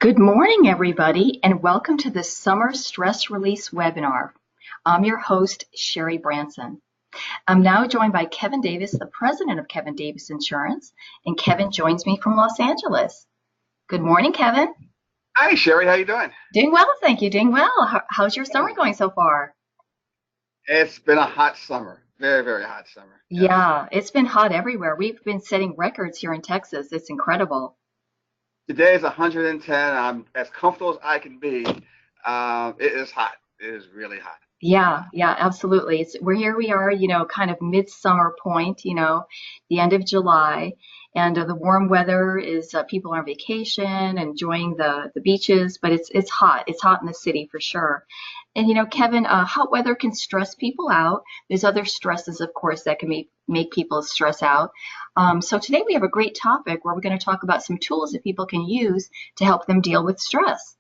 Good morning, everybody, and welcome to the Summer Stress Release webinar. I'm your host, Sherry Branson. I'm now joined by Kevin Davis, the president of Kevin Davis Insurance, and Kevin joins me from Los Angeles. Good morning, Kevin. Hi, Sherry. How you doing? Doing well, thank you. Doing well. How's your summer going so far? It's been a hot summer. Very, very hot summer. Yes. Yeah, it's been hot everywhere. We've been setting records here in Texas. It's incredible. Today is 110. I'm as comfortable as I can be. It is hot. It is really hot. Yeah, absolutely. Here we are, kind of midsummer point, the end of July, and the warm weather is people are on vacation, enjoying the beaches, but it's hot. It's hot in the city for sure. And Kevin, hot weather can stress people out. There's other stresses, of course, that can make people stress out. So today we have a great topic where we're going to talk about some tools that people can use to help them deal with stress.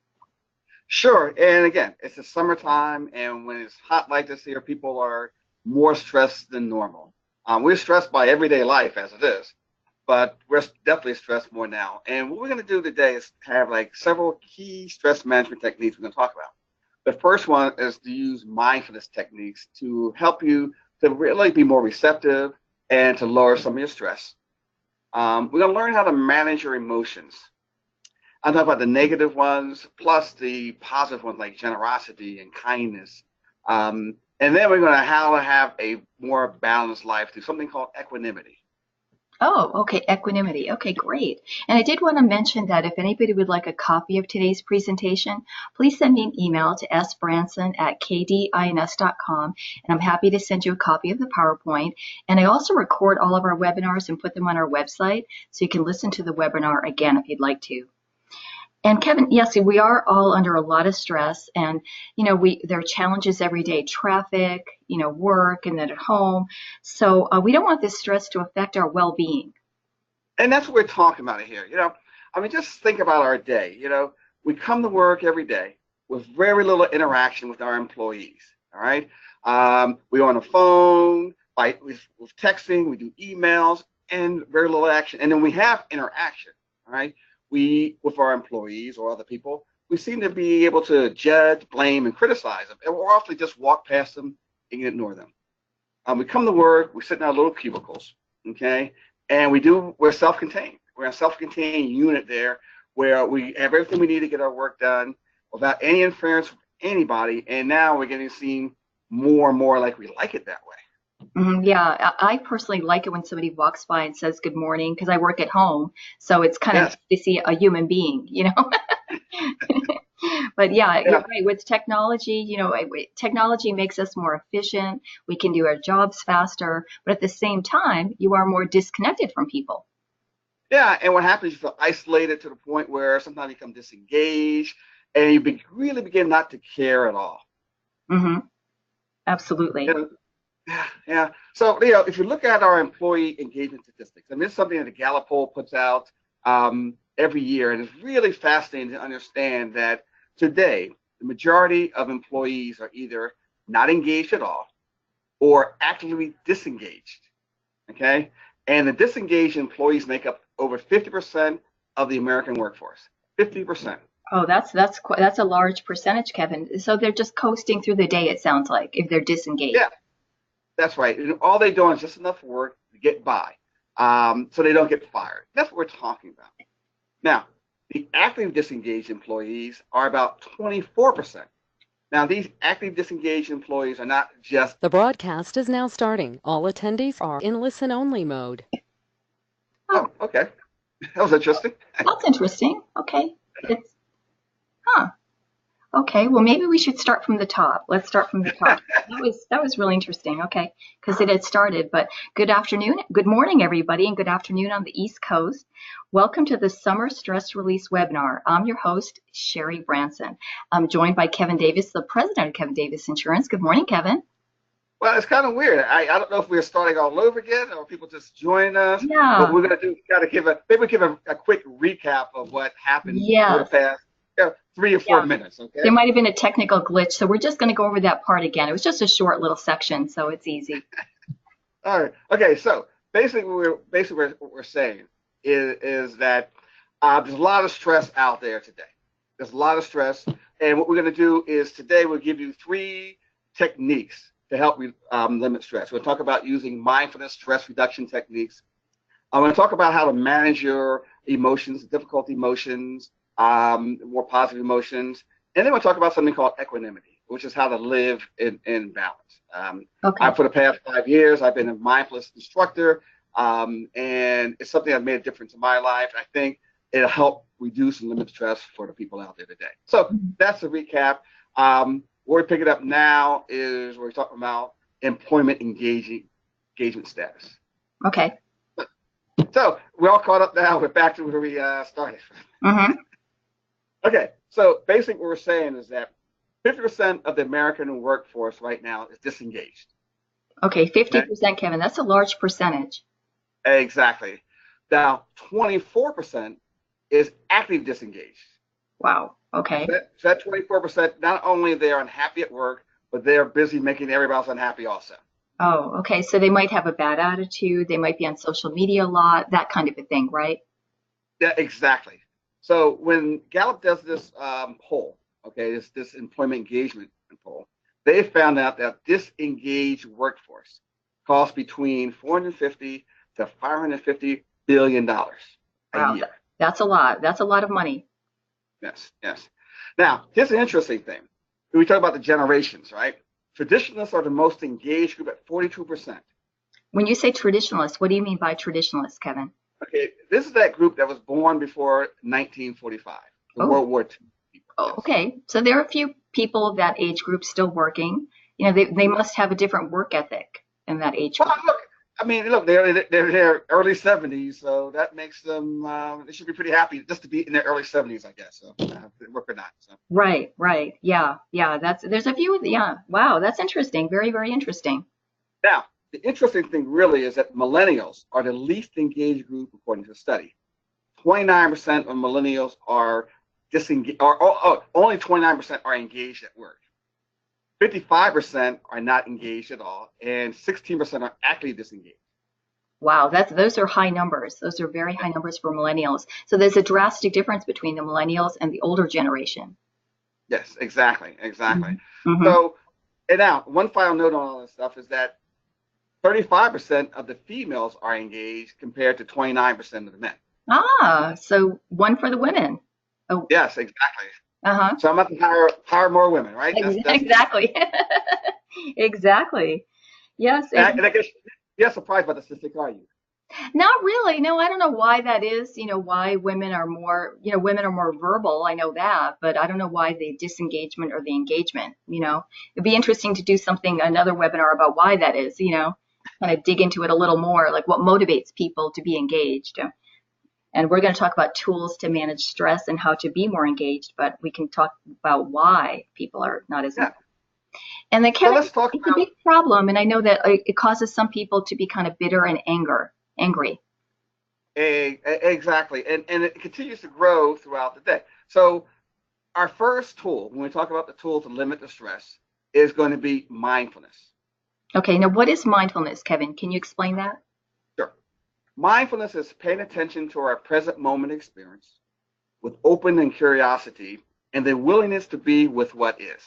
Sure. And again, it's the summertime, and when it's hot like this here, people are more stressed than normal. We're stressed by everyday life as it is, but we're definitely stressed more now. And what we're going to do today is have like several key stress management techniques we're going to talk about. The first one is to use mindfulness techniques to help you to really be more receptive and to lower some of your stress. We're going to learn how to manage your emotions. I'm talking about the negative ones plus the positive ones like generosity and kindness. And then we're going to how to have a more balanced life through something called equanimity. Oh, okay, equanimity. Okay, great. And I did want to mention that if anybody would like a copy of today's presentation, please send me an email to sbranson@kdins.com, and I'm happy to send you a copy of the PowerPoint. And I also record all of our webinars and put them on our website, so you can listen to the webinar again if you'd like to. And Kevin, yes, we are all under a lot of stress, and there are challenges every day, traffic, work, and then at home. So we don't want this stress to affect our well-being. And that's what we're talking about here. I mean, just think about our day. We come to work every day with very little interaction with our employees. All right. We're on the phone, with texting, we do emails, and very little action. And then we have interaction. All right. With our employees or other people, we seem to be able to judge, blame, and criticize them. And we'll often just walk past them and ignore them. We come to work, we sit in our little cubicles, okay? And we're self-contained. We're a self-contained unit there where we have everything we need to get our work done without any interference from anybody. And now we're getting seen more and more like we like it that way. Yeah, I personally like it when somebody walks by and says good morning because I work at home. So it's kind of Yes. nice to see a human being. But yeah, you're Yeah. right. With technology, technology makes us more efficient. We can do our jobs faster, but at the same time, you are more disconnected from people. Yeah. And what happens, you feel isolated to the point where sometimes you become disengaged and really begin not to care at all. Hmm. Absolutely. You Yeah, yeah. So, if you look at our employee engagement statistics, and this is something that the Gallup poll puts out every year, and it's really fascinating to understand that today, the majority of employees are either not engaged at all or actively disengaged. Okay? And the disengaged employees make up over 50% of the American workforce. 50%. Oh, that's a large percentage, Kevin. So they're just coasting through the day, it sounds like, if they're disengaged. Yeah, that's right. And all they're doing is just enough work to get by, so they don't get fired. That's what we're talking about. Now, the active disengaged employees are about 24%. Now, these active disengaged employees are not just, The broadcast is now starting. All attendees are in listen-only mode. Oh, oh, okay, that was interesting. that's interesting. Okay. It's, huh. Okay, well, maybe we should start from the top. Let's start from the top. That was really interesting. Okay, because it had started. But good afternoon, good morning, everybody, and good afternoon on the East Coast. Welcome to the Summer Stress Release webinar. I'm your host, Sherry Branson. I'm joined by Kevin Davis, the president of Kevin Davis Insurance. Good morning, Kevin. Well, it's kind of weird. I don't know if we're starting all over again or people just join us. What Yeah. we're going to do is got to give a quick recap of what happened over the Yes. past 3 or 4 minutes. There Okay. might have been a technical glitch, so we're just going to go over that part again. It was just a short little section, so it's easy. All right. Okay. So basically what we're saying is that there's a lot of stress out there today. There's a lot of stress. And what we're going to do is today we'll give you 3 techniques to help limit stress. We'll talk about using mindfulness stress reduction techniques. I'm going to talk about how to manage your emotions, difficult emotions, more positive emotions. And then we'll talk about something called equanimity, which is how to live in balance. Okay. For the past 5 years, I've been a mindfulness instructor, and it's something that made a difference in my life. I think it'll help reduce and limit stress for the people out there today. So that's a recap. Where we pick it up now is we're talking about employment engagement status. Okay. So we're all caught up now. We're back to where we started. Mm-hmm. Okay. So basically what we're saying is that 50% of the American workforce right now is disengaged. Okay, 50%, Kevin. That's a large percentage. Exactly. Now, 24% is actively disengaged. Wow. Okay. So that 24%, not only they're unhappy at work, but they're busy making everybody else unhappy also. Oh, okay. So they might have a bad attitude. They might be on social media a lot, that kind of a thing, right? Yeah, exactly. So when Gallup does this poll, okay, this employment engagement poll, they found out that disengaged workforce costs between 450 to 550 billion dollars a Wow. year. That's a lot. That's a lot of money. Yes, yes. Now, here's an interesting thing. We talk about the generations, right? Traditionalists are the most engaged group at 42%. When you say traditionalists, what do you mean by traditionalists, Kevin? Okay, this is that group that was born before 1945, the Oh. World War II. Oh, okay. So there are a few people of that age group still working. You know, they must have a different work ethic in that age group. Well, look, they're in their early 70s, so that makes them, they should be pretty happy just to be in their early 70s, I guess, so work or not. So. Right, right. Yeah, yeah. There's a few, yeah. Wow, that's interesting. Very, very interesting. Now, the interesting thing really is that millennials are the least engaged group according to the study. 29% of millennials are disengaged, or only 29% are engaged at work. 55% are not engaged at all, and 16% are actively disengaged. Wow, those are high numbers. Those are very high numbers for millennials. So there's a drastic difference between the millennials and the older generation. Yes, exactly. Mm-hmm. So, and now one final note on all this stuff is that 35% of the females are engaged compared to 29% of the men. Ah, so one for the women. Oh, Yes, exactly. uh-huh. So I'm about to hire more women, right? Exactly. Exactly. Yes. And I guess you're surprised by the statistic, are you? Not really. No, I don't know why that is. You know, why women are more, women are more verbal. I know that, but I don't know why the disengagement or the engagement, it'd be interesting to do another webinar about why that is, kind of dig into it a little more, like what motivates people to be engaged. And we're going to talk about tools to manage stress and how to be more engaged, but we can talk about why people are not as engaged. And then, Kevin, it's a big problem, and I know that it causes some people to be kind of bitter and angry. Exactly, and it continues to grow throughout the day. So our first tool, when we talk about the tool to limit the stress, is going to be mindfulness. Okay, now what is mindfulness, Kevin? Can you explain that? Sure. Mindfulness is paying attention to our present moment experience with open curiosity and the willingness to be with what is.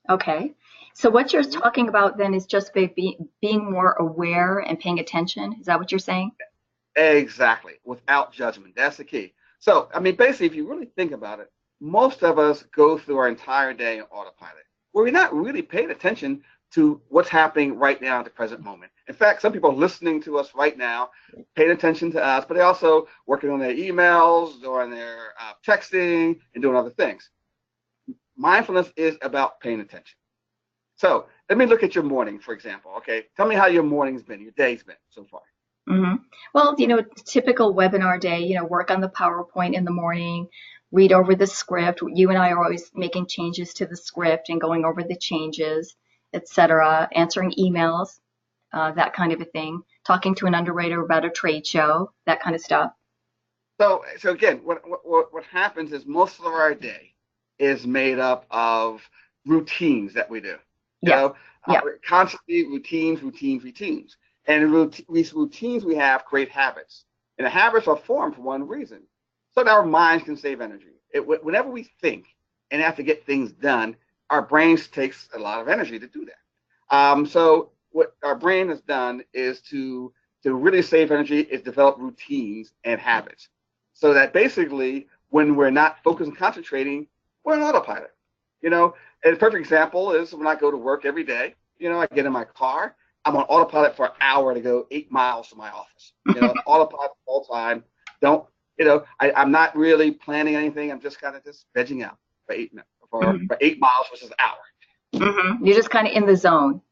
Okay. So what you're talking about then is just being more aware and paying attention. Is that what you're saying? Exactly. Without judgment. That's the key. So, basically, if you really think about it, most of us go through our entire day on autopilot, where we're not really paying attention to what's happening right now at the present moment. In fact, some people are listening to us right now, paying attention to us, but they're also working on their emails, doing their texting, and doing other things. Mindfulness is about paying attention. So let me look at your morning, for example. Okay, tell me how your morning's been, your day's been so far. Mm-hmm. Well, typical webinar day, work on the PowerPoint in the morning, read over the script. You and I are always making changes to the script and going over the changes, etc., answering emails, that kind of a thing, talking to an underwriter about a trade show, that kind of stuff. So again, what happens is most of our day is made up of routines that we do. Constantly routines. And these routines we have create habits. And the habits are formed for one reason, so that our minds can save energy. Whenever we think and have to get things done, our brains takes a lot of energy to do that. So what our brain has done is to really save energy is develop routines and habits, so that basically when we're not focused and concentrating, we're on autopilot. And a perfect example is when I go to work every day. I get in my car. I'm on autopilot for an hour to go 8 miles to my office. Autopilot all the time. Don't I'm not really planning anything. I'm just kind of just vegging out for 8 minutes for 8 miles versus an hour. You're just kind of in the zone.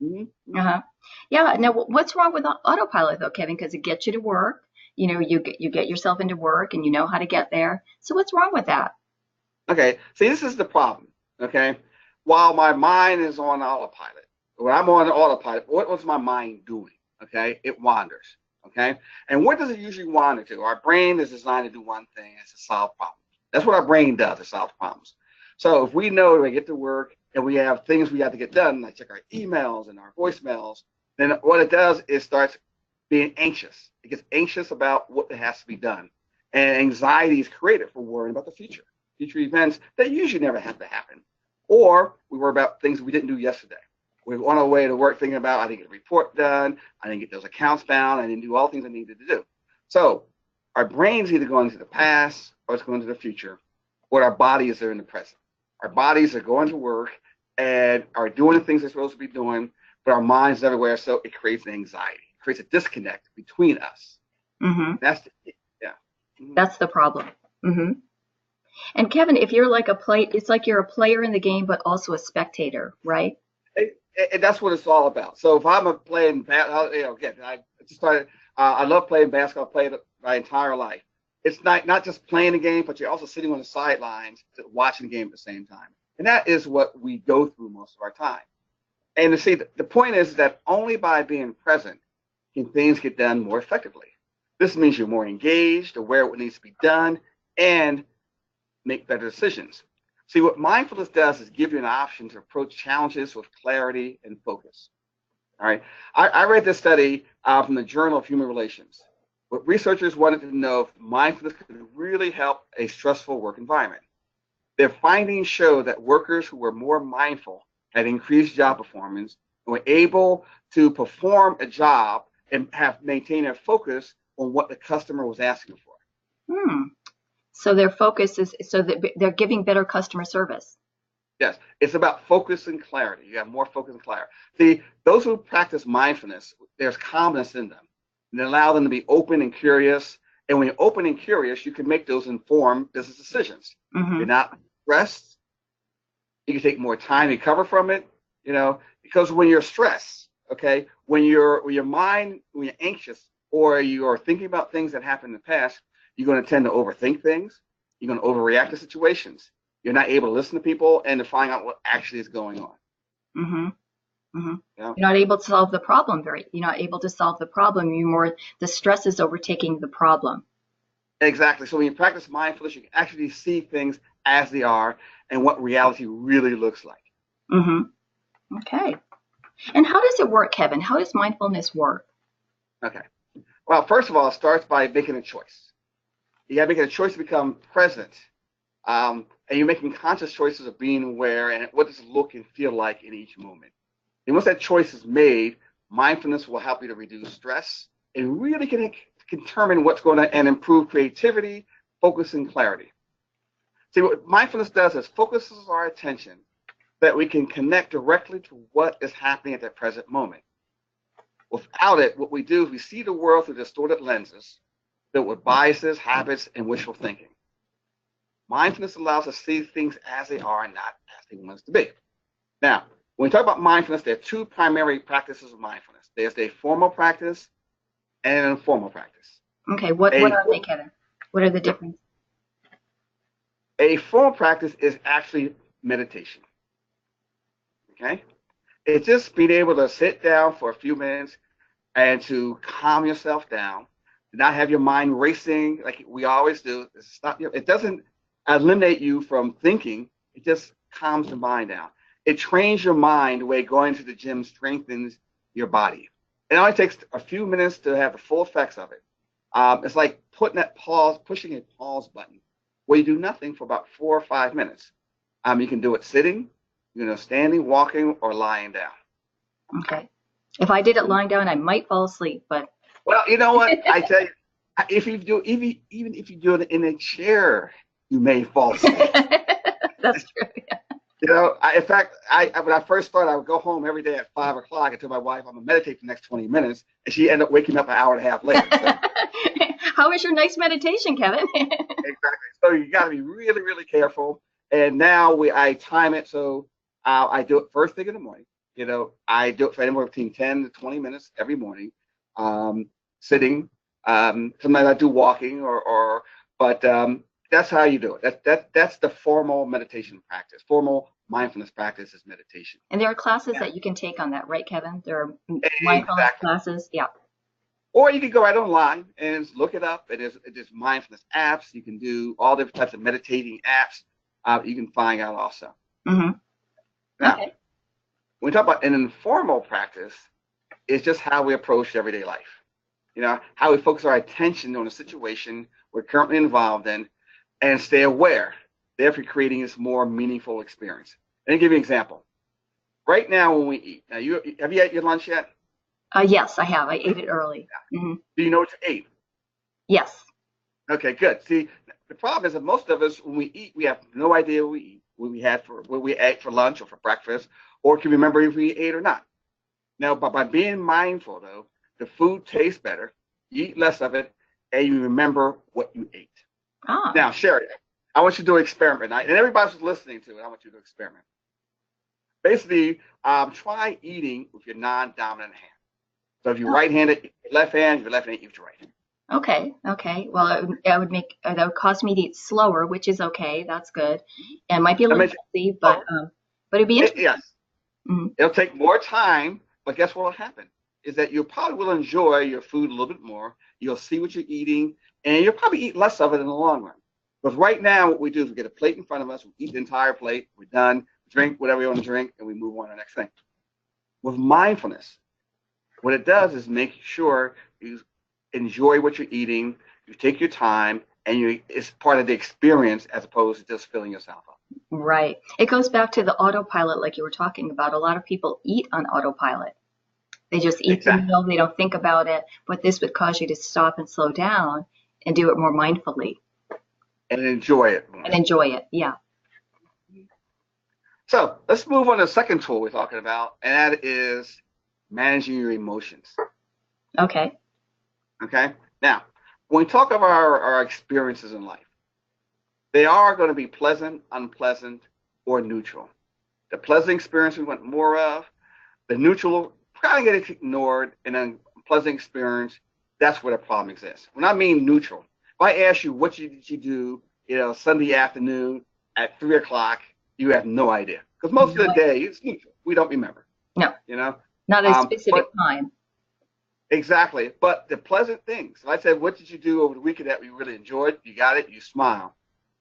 Mm-hmm. Uh-huh. Yeah. Now, what's wrong with autopilot though, Kevin? Because it gets you to work. You get yourself into work and you know how to get there. So what's wrong with that? Okay. See, this is the problem. Okay. While my mind is on autopilot, when I'm on autopilot, what was my mind doing? Okay. It wanders. Okay. And what does it usually wander to? Our brain is designed to do one thing, it's to solve problems. That's what our brain does, to solve problems. So if we know we get to work and we have things we have to get done, like check our emails and our voicemails, then what it does is starts being anxious. It gets anxious about what has to be done. And anxiety is created for worrying about the future events that usually never have to happen. Or we worry about things we didn't do yesterday. We're on our way to work thinking about, I didn't get a report done, I didn't get those accounts bound, I didn't do all the things I needed to do. So our brain's either going to the past or it's going to the future, or our bodies are in the present. Our bodies are going to work and are doing the things they're supposed to be doing, but our mind's everywhere, so it creates an anxiety. It creates a disconnect between us. Mm-hmm. Yeah. Mm-hmm. That's the problem. Mm-hmm. And Kevin, if you're like it's like you're a player in the game, but also a spectator, right? And that's what it's all about. So if I'm playing, again, I just started. I love playing basketball. I played my entire life. It's not just playing the game, but you're also sitting on the sidelines watching the game at the same time. And that is what we go through most of our time. And to see, the point is that only by being present can things get done more effectively. This means you're more engaged, aware of what needs to be done, and make better decisions. See, what mindfulness does is give you an option to approach challenges with clarity and focus. All right. I read this study from the Journal of Human Relations. What researchers wanted to know if mindfulness could really help a stressful work environment. Their findings show that workers who were more mindful had increased job performance and were able to perform a job and have maintained their focus on what the customer was asking for. So their focus is so that they're giving better customer service. Yes, it's about focus and clarity. You have more focus and clarity. See, those who practice mindfulness, there's calmness in them, and it allows them to be open and curious. And when you're open and curious, you can make those informed business decisions. Mm-hmm. You're not stressed. You can take more time to recover from it. Because when you're stressed, okay, when you're anxious or you're thinking about things that happened in the past, you're going to tend to overthink things. You're going to overreact to situations. You're not able to listen to people and to find out what actually is going on. Mm-hmm. Mm-hmm. Yeah. You're not able to solve the problem. You're not able to solve the problem. The stress is overtaking the problem. Exactly. So when you practice mindfulness, you can actually see things as they are and what reality really looks like. Mm-hmm. Okay. And how does it work, Kevin? How does mindfulness work? Okay. Well, first of all, it starts by making a choice. You got to make a choice to become present. And you're making conscious choices of being aware and what does it look and feel like in each moment. And once that choice is made, mindfulness will help you to reduce stress and really can determine what's going to and improve creativity, focus, and clarity. See, what mindfulness does is focuses our attention that we can connect directly to what is happening at that present moment. Without it, what we do is we see the world through distorted lenses filled with biases, habits, and wishful thinking. Mindfulness allows us to see things as they are and not as they want us to be. Now, when we talk about mindfulness, there are two primary practices of mindfulness. There's a formal practice and an informal practice. Okay, what are they, Kevin? What are the differences? A formal practice is actually meditation. Okay? It's just being able to sit down for a few minutes and to calm yourself down, not have your mind racing like we always do. It doesn't eliminate you from thinking. It just calms the mind down. It trains your mind the way going to the gym strengthens your body. It only takes a few minutes to have the full effects of it. It's like pushing a pause button where you do nothing for about 4 or 5 minutes. You can do it sitting, standing, walking, or lying down. Okay. If I did it lying down, I might fall asleep, but Well, you know what? I tell you, if you do, even if you do it in a chair, you may fall asleep. that's true. In fact, when I first started, I would go home every day at 5 o'clock and tell my wife I'm gonna meditate for the next 20 minutes, and she ended up waking up an hour and a half later. So, How was your nice meditation, Kevin? exactly. So you got to be really, really careful. And now I time it so I do it first thing in the morning. I do it for anywhere between 10 to 20 minutes every morning, sitting. Sometimes I do walking, but that's how you do it. That's the formal meditation practice. Formal mindfulness practice is meditation. And there are classes Yeah. that you can take on that, right, Kevin? There are mindfulness Exactly. classes. Yeah. Or you can go right online and look it up. There's mindfulness apps. You can do all different types of meditating apps. You can find out also. Mm-hmm. Now, Okay. when we talk about an informal practice, it's just how we approach everyday life. How we focus our attention on a situation we're currently involved in and stay aware, therefore creating this more meaningful experience. Let me give you an example. Right now when we eat, have you had your lunch yet? Yes, I have. I ate it early. Mm-hmm. Do you know what you ate? Yes. Okay, good. See, the problem is that most of us, when we eat, we have no idea what we eat, what we ate for lunch or for breakfast, or can remember if we ate or not. Now, but by being mindful, though, the food tastes better, you eat less of it, and you remember what you ate. Ah. Now, Sherry, I want you to do an experiment, and everybody who's listening to it, I want you to experiment. Basically, try eating with your non-dominant hand. So if you're right-handed, eat your left hand. If you're left-handed, eat your right hand. Okay. Well, that would cause me to eat slower, which is okay. That's good. And it might be a little messy, but it'd be interesting. Yes. Mm-hmm. It'll take more time, but guess what will happen? Is that you probably will enjoy your food a little bit more. You'll see what you're eating, and you'll probably eat less of it in the long run. Because right now, what we do is we get a plate in front of us, we eat the entire plate, we're done, drink whatever we want to drink, and we move on to the next thing. With mindfulness, what it does is make sure you enjoy what you're eating, you take your time, and it's part of the experience as opposed to just filling yourself up. Right. It goes back to the autopilot, like you were talking about. A lot of people eat on autopilot. They just eat the meal, they don't think about it. But this would cause you to stop and slow down and do it more mindfully. And enjoy it. And enjoy it, yeah. So let's move on to the second tool we're talking about, and that is managing your emotions. Okay. Okay. Now, when we talk about our experiences in life, they are going to be pleasant, unpleasant, or neutral. The pleasant experience we want more of, the neutral probably get ignored, and then pleasant experience, that's where the problem exists. When I mean neutral, if I ask you what did you do, Sunday afternoon at 3 o'clock, you have no idea. Because most of the day, it's neutral. We don't remember. No. Not a specific time. Exactly. But the pleasant things. If I said, what did you do over the weekend that we really enjoyed? You got it. You smile.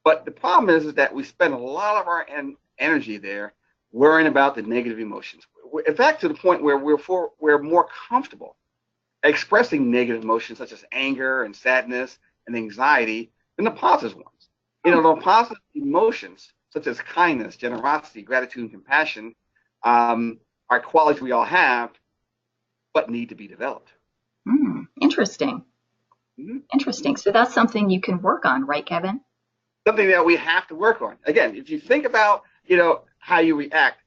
But the problem is that we spend a lot of our energy there worrying about the negative emotions. In fact, to the point where we're more comfortable expressing negative emotions such as anger and sadness and anxiety than the positive ones. The positive emotions such as kindness, generosity, gratitude, and compassion are qualities we all have, but need to be developed. Interesting. Mm-hmm. Interesting. So that's something you can work on, right, Kevin? Something that we have to work on. Again, if you think about, how you react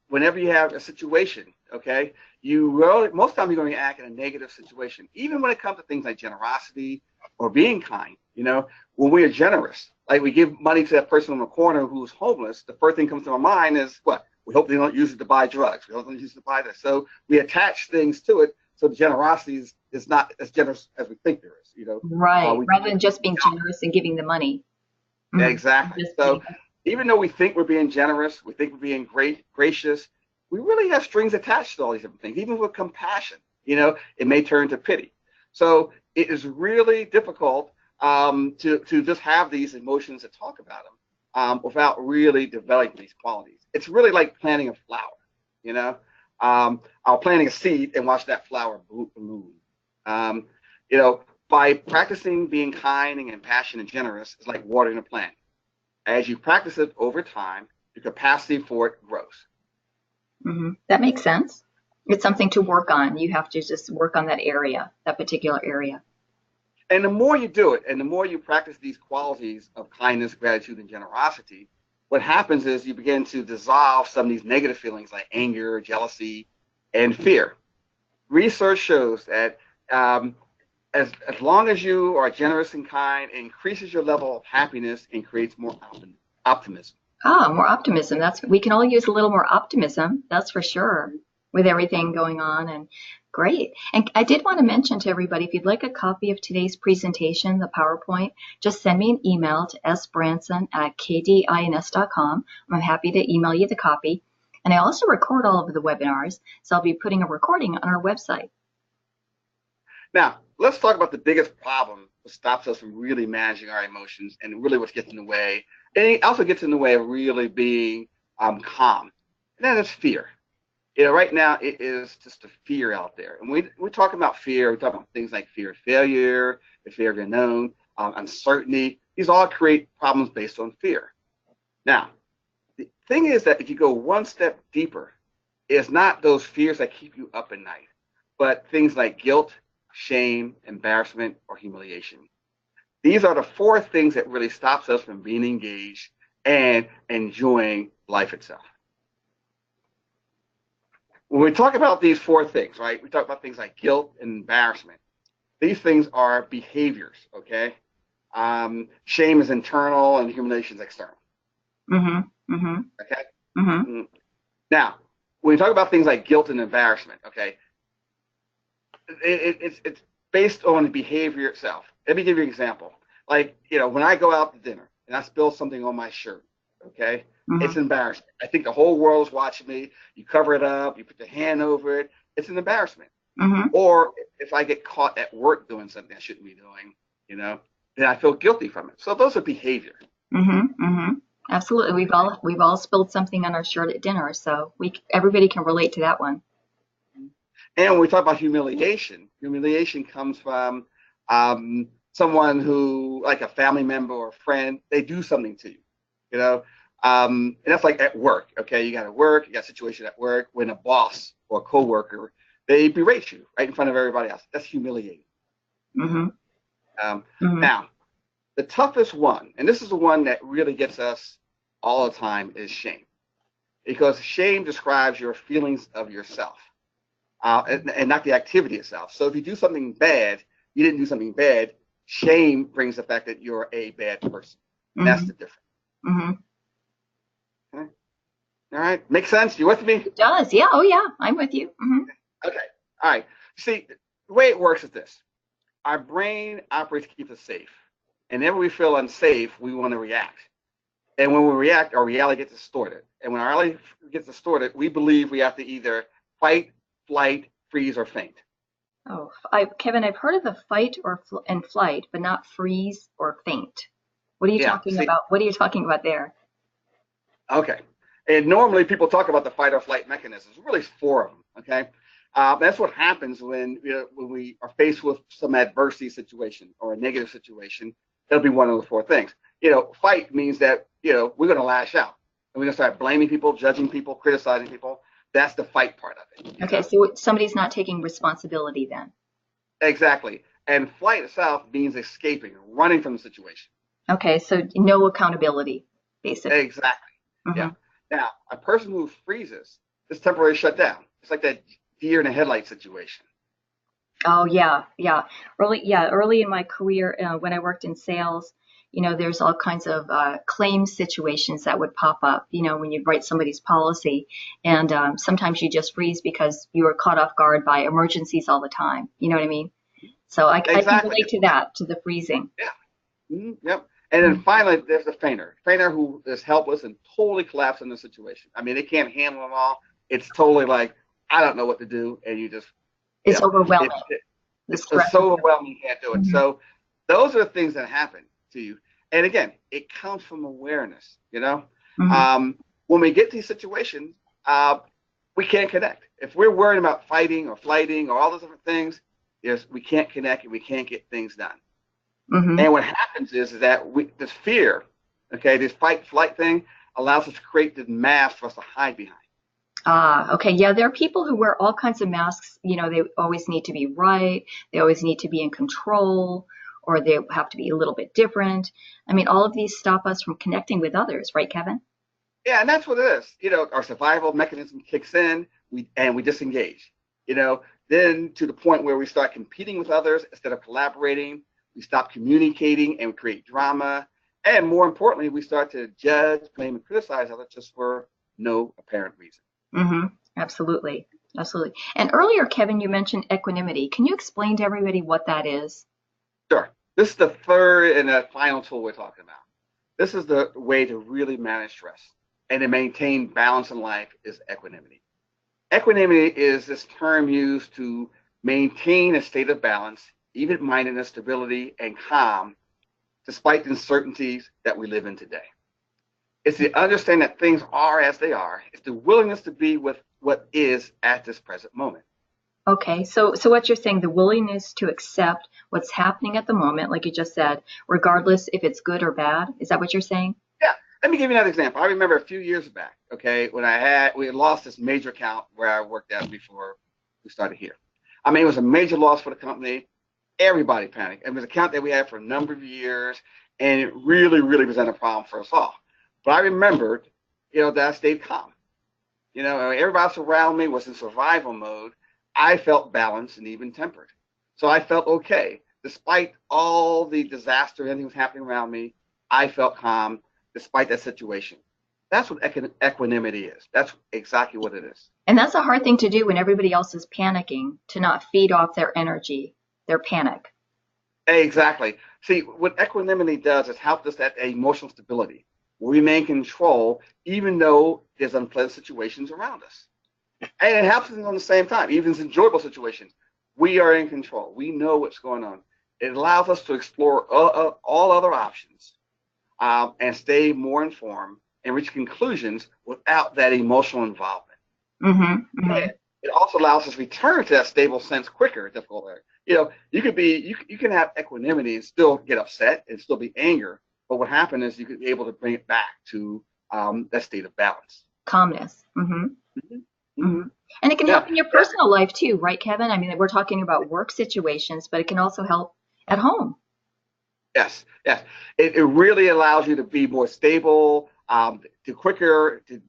whenever you have a situation, okay, most times you're going to react in a negative situation, even when it comes to things like generosity or being kind. When we are generous, like we give money to that person on the corner who's homeless, the first thing comes to my mind is what? We hope they don't use it to buy drugs. We hope they don't use it to buy this. So we attach things to it. So the generosity is not as generous as we think there is. Right. Rather than just being generous and giving the money. Exactly. So even though we think we're being generous, we think we're being gracious, we really have strings attached to all these different things. Even with compassion, it may turn to pity. So it is really difficult to just have these emotions and talk about them without really developing these qualities. It's really like planting a flower, or planting a seed and watch that flower bloom. by practicing being kind and compassionate and generous is like watering a plant. As you practice it over time, your capacity for it grows. That makes sense. It's something to work on. You have to just work on that area, that particular area. And the more you do it, and the more you practice these qualities of kindness, gratitude, and generosity, what happens is you begin to dissolve some of these negative feelings like anger, jealousy, and fear. Research shows that as long as you are generous and kind, it increases your level of happiness and creates more optimism. Ah, more optimism. We can all use a little more optimism, that's for sure, with everything going on. And great. And I did want to mention to everybody, if you'd like a copy of today's presentation, the PowerPoint, just send me an email to sbranson@kdins.com. I'm happy to email you the copy. And I also record all of the webinars, so I'll be putting a recording on our website. Now, let's talk about the biggest problem that stops us from really managing our emotions and really what gets in the way. And it also gets in the way of really being calm. And that is fear. Right now it is just a fear out there. And we talk about fear. We talk about things like fear of failure, the fear of the unknown, uncertainty. These all create problems based on fear. Now, the thing is that if you go one step deeper, it's not those fears that keep you up at night, but things like guilt, shame, embarrassment, or humiliation. These are the four things that really stops us from being engaged and enjoying life itself. When we talk about these four things, right, we talk about things like guilt and embarrassment. These things are behaviors, okay? Shame is internal and humiliation is external. Okay? Now, when we talk about things like guilt and embarrassment, okay, it's based on the behavior itself. Let me give you an example. Like, when I go out to dinner and I spill something on my shirt, okay, it's embarrassing. I think the whole world's watching me. You cover it up, you put your hand over it. It's an embarrassment. Or if I get caught at work doing something I shouldn't be doing, then I feel guilty from it. So those are behavior. Absolutely. We've all spilled something on our shirt at dinner, so everybody can relate to that one. And when we talk about humiliation comes from someone who, like a family member or a friend, they do something to you, and that's like at work, okay? You got to work, you got a situation at work when a boss or a coworker, they berate you right in front of everybody else. That's humiliating. Now, the toughest one, and this is the one that really gets us all the time, is shame. Because shame describes your feelings of yourself. And not the activity itself. So if you do something bad, you didn't do something bad, shame brings the fact that you're a bad person. That's the difference. Okay. All right. Makes sense? You with me? It does. Yeah. Oh, yeah. I'm with you. Okay. All right. See, the way it works is this. Our brain operates to keep us safe. And then when we feel unsafe, we want to react. And when we react, our reality gets distorted. And when our reality gets distorted, we believe we have to either fight, flight, freeze, or faint. Oh, Kevin, I've heard of the fight and flight, but not freeze or faint. What are you talking about? What are you talking about there? Okay. And normally people talk about the fight or flight mechanisms. Really, four of them. Okay. That's what happens when we are faced with some adversity situation or a negative situation. It'll be one of the four things. Fight means that we're going to lash out and we're going to start blaming people, judging people, criticizing people. That's the fight part of it. Okay, so somebody's not taking responsibility then. Exactly. And flight itself means escaping, running from the situation. Okay, so no accountability, basically. Exactly. Yeah. Now, a person who freezes is temporarily shut down. It's like that deer in a headlight situation. Oh, yeah. Early in my career, when I worked in sales, there's all kinds of claim situations that would pop up, when you write somebody's policy. And sometimes you just freeze because you are caught off guard by emergencies all the time. You know what I mean? So I can relate to that, to the freezing. Yeah. Yep. And then finally, there's the fainter. Fainter who is helpless and totally collapsed in the situation. I mean, they can't handle them all. It's totally like, I don't know what to do. And you just. It's overwhelming. It's so overwhelming you can't do it. So those are the things that happen to you. And again, it comes from awareness, When we get to these situations, we can't connect. If we're worried about fighting or flighting or all those different things, is we can't connect and we can't get things done. Hmm. And what happens is that this fear, okay, this fight flight thing allows us to create this mask for us to hide behind. Ah, okay. Yeah, there are people who wear all kinds of masks. You know, they always need to be right. They always need to be in control, or they have to be a little bit different. I mean, all of these stop us from connecting with others, right, Kevin? Yeah, and that's what it is. Our survival mechanism kicks in, we disengage. Then to the point where we start competing with others instead of collaborating, we stop communicating and we create drama. And more importantly, we start to judge, blame, and criticize others just for no apparent reason. Mm-hmm. Absolutely. Absolutely. And earlier, Kevin, you mentioned equanimity. Can you explain to everybody what that is? Sure. This is the third and the final tool we're talking about. This is the way to really manage stress and to maintain balance in life is equanimity. Equanimity is this term used to maintain a state of balance, even-mindedness, stability, and calm, despite the uncertainties that we live in today. It's the understanding that things are as they are. It's the willingness to be with what is at this present moment. Okay, so what you're saying, the willingness to accept what's happening at the moment, like you just said, regardless if it's good or bad. Is that what you're saying? Yeah, let me give you another example. I remember a few years back, okay, when we had lost this major account where I worked at before we started here. I mean, it was a major loss for the company. Everybody panicked. It was an account that we had for a number of years, and it really, really presented a problem for us all. But I remembered, that I stayed calm. Everybody else around me was in survival mode. I felt balanced and even tempered. So I felt okay. Despite all the disaster and everything was happening around me, I felt calm despite that situation. That's what equanimity is. That's exactly what it is. And that's a hard thing to do when everybody else is panicking, to not feed off their energy, their panic. Exactly. See, what equanimity does is help us at emotional stability. We remain in control even though there's unpleasant situations around us. And it helps us on the same time, even in enjoyable situations. We are in control. We know what's going on. It allows us to explore all other options and stay more informed and reach conclusions without that emotional involvement. Mm-hmm, mm-hmm. It also allows us to return to that stable sense quicker. Difficult there. You can have equanimity and still get upset and still be anger. But what happened is you could be able to bring it back to that state of balance. Calmness. Mm-hmm. Mm-hmm. Mm-hmm. And it can Yeah. help in your personal life too, right, Kevin? I mean, we're talking about work situations, but it can also help at home. Yes. Yes. It really allows you to be more stable, to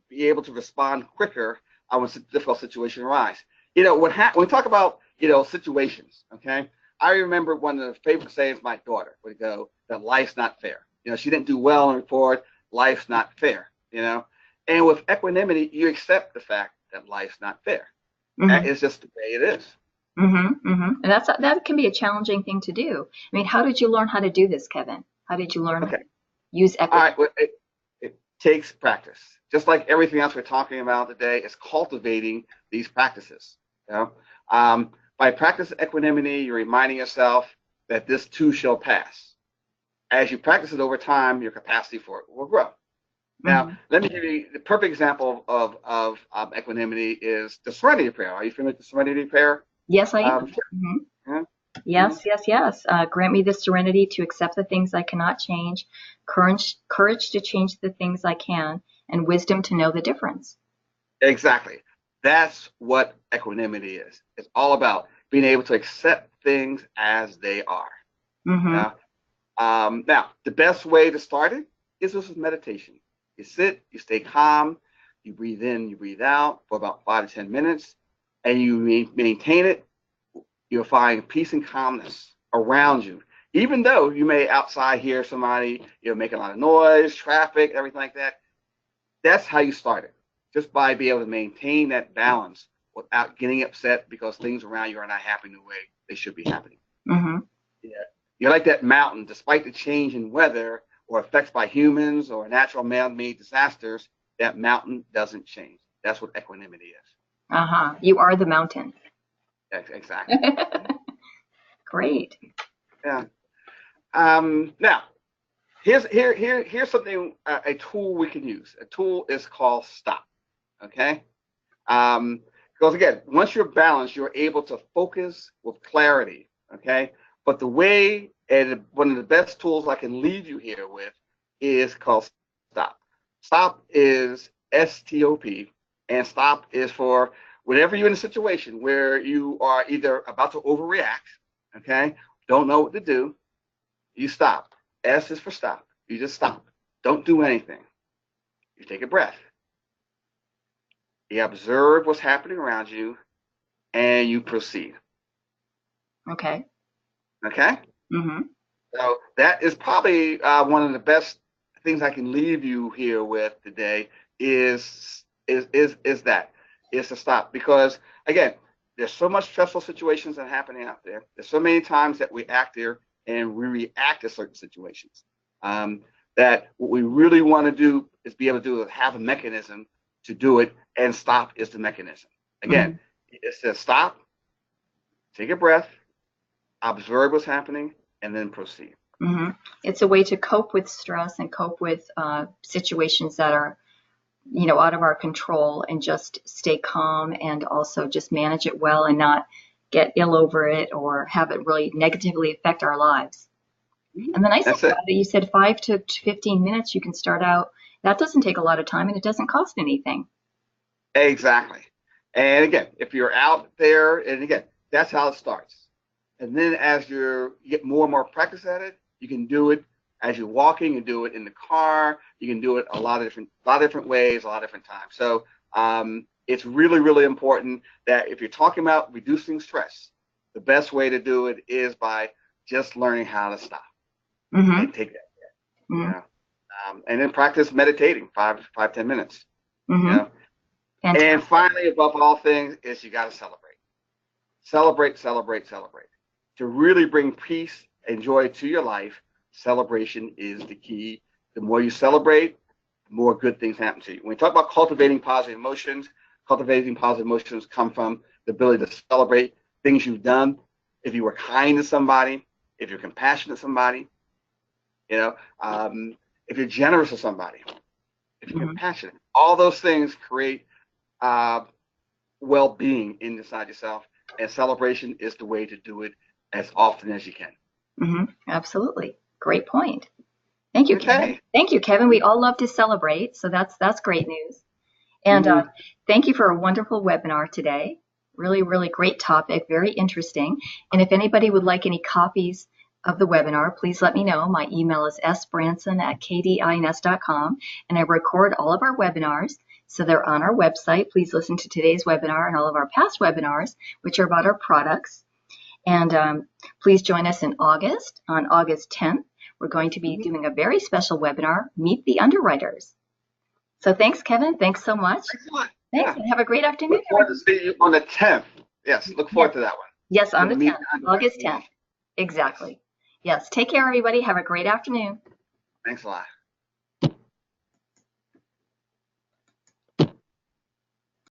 be able to respond quicker when difficult situations arise. When we talk about situations, okay. I remember one of the favorite sayings my daughter would go that life's not fair. She didn't do well in the report. Life's not fair. And with equanimity, you accept the fact that life's not fair. Mm-hmm. It's just the way it is. Mm-hmm, mm-hmm. And that can be a challenging thing to do. I mean, how did you learn how to do this, Kevin? How did you learn Okay. to use All equity? right. Well, it takes practice. Just like everything else we're talking about today is cultivating these practices. By practicing equanimity, you're reminding yourself that this too shall pass. As you practice it over time, your capacity for it will grow. Now, Mm-hmm. let me give you the perfect example of equanimity is the Serenity Prayer. Are you familiar with the Serenity Prayer? Yes, I am. Sure. Mm-hmm. Yeah. Yes, yes, yes. Grant me the serenity to accept the things I cannot change, courage to change the things I can, and wisdom to know the difference. Exactly. That's what equanimity is. It's all about being able to accept things as they are. Mm-hmm. Now, the best way to start it is with meditation. You sit, you stay calm, you breathe in, you breathe out for about 5 to 10 minutes, and you maintain it. You'll find peace and calmness around you. Even though you may outside hear somebody, making a lot of noise, traffic, everything like that. That's how you start it. Just by being able to maintain that balance without getting upset because things around you are not happening the way they should be happening. Mm-hmm. Yeah. You're like that mountain, despite the change in weather or effects by humans or natural man-made disasters, that mountain doesn't change. That's what equanimity is. Uh-huh. You are the mountain. Exactly. Great. Yeah. Now, here's something, a tool we can use. A tool is called stop. Okay. Because again, once you're balanced, you're able to focus with clarity Okay. But the way, and one of the best tools I can leave you here with is called stop. Stop is STOP, and stop is for whenever you're in a situation where you are either about to overreact, okay, don't know what to do, you stop. S is for stop. You just stop. Don't do anything. You take a breath. You observe what's happening around you, and you proceed. Okay. Okay? Mm-hmm. So that is probably one of the best things I can leave you here with today is that is to stop, because again, there's so much stressful situations that are happening out there. There's so many times that we act there and we react to certain situations. That what we really want to do is be able to do is have a mechanism to do it, and stop is the mechanism. Again, it says stop, take a breath, observe what's happening, and then proceed. Mm-hmm. It's a way to cope with stress and cope with situations that are, out of our control, and just stay calm and also just manage it well and not get ill over it or have it really negatively affect our lives. And the nice thing That's it. about it, you said 5 to 15 minutes, you can start out. That doesn't take a lot of time, and it doesn't cost anything. Exactly. And again, if you're out there, and again, that's how it starts. And then as you get more and more practice at it, you can do it as you're walking, you do it in the car, you can do it a lot of different ways, a lot of different times. So it's really, really important that if you're talking about reducing stress, the best way to do it is by just learning how to stop and take that. You know? And then practice meditating 10 minutes. You know? And finally, above all things, is you got to celebrate. Celebrate, celebrate, celebrate. To really bring peace and joy to your life, celebration is the key. The more you celebrate, the more good things happen to you. When we talk about cultivating positive emotions come from the ability to celebrate things you've done. If you were kind to somebody, if you're compassionate to somebody, if you're generous to somebody, if you're compassionate, all those things create well-being inside yourself, and celebration is the way to do it as often as you can. Absolutely. Great point. Thank you, Okay. Kevin. Thank you, Kevin. We all love to celebrate, so that's great news. And thank you for a wonderful webinar today. Really, really great topic, very interesting. And if anybody would like any copies of the webinar, please let me know. My email is sbranson@kdins.com, and I record all of our webinars, so they're on our website. Please listen to today's webinar and all of our past webinars, which are about our products. And please join us in August, on August 10th. We're going to be doing a very special webinar, Meet the Underwriters. So thanks, Kevin. Thanks so much. Thanks a lot. Thanks, and have a great afternoon. Look forward to seeing you on the 10th. Yes, look forward to that one. Yes, on the 10th, August 10th. Exactly. Yes, take care, everybody. Have a great afternoon. Thanks a lot.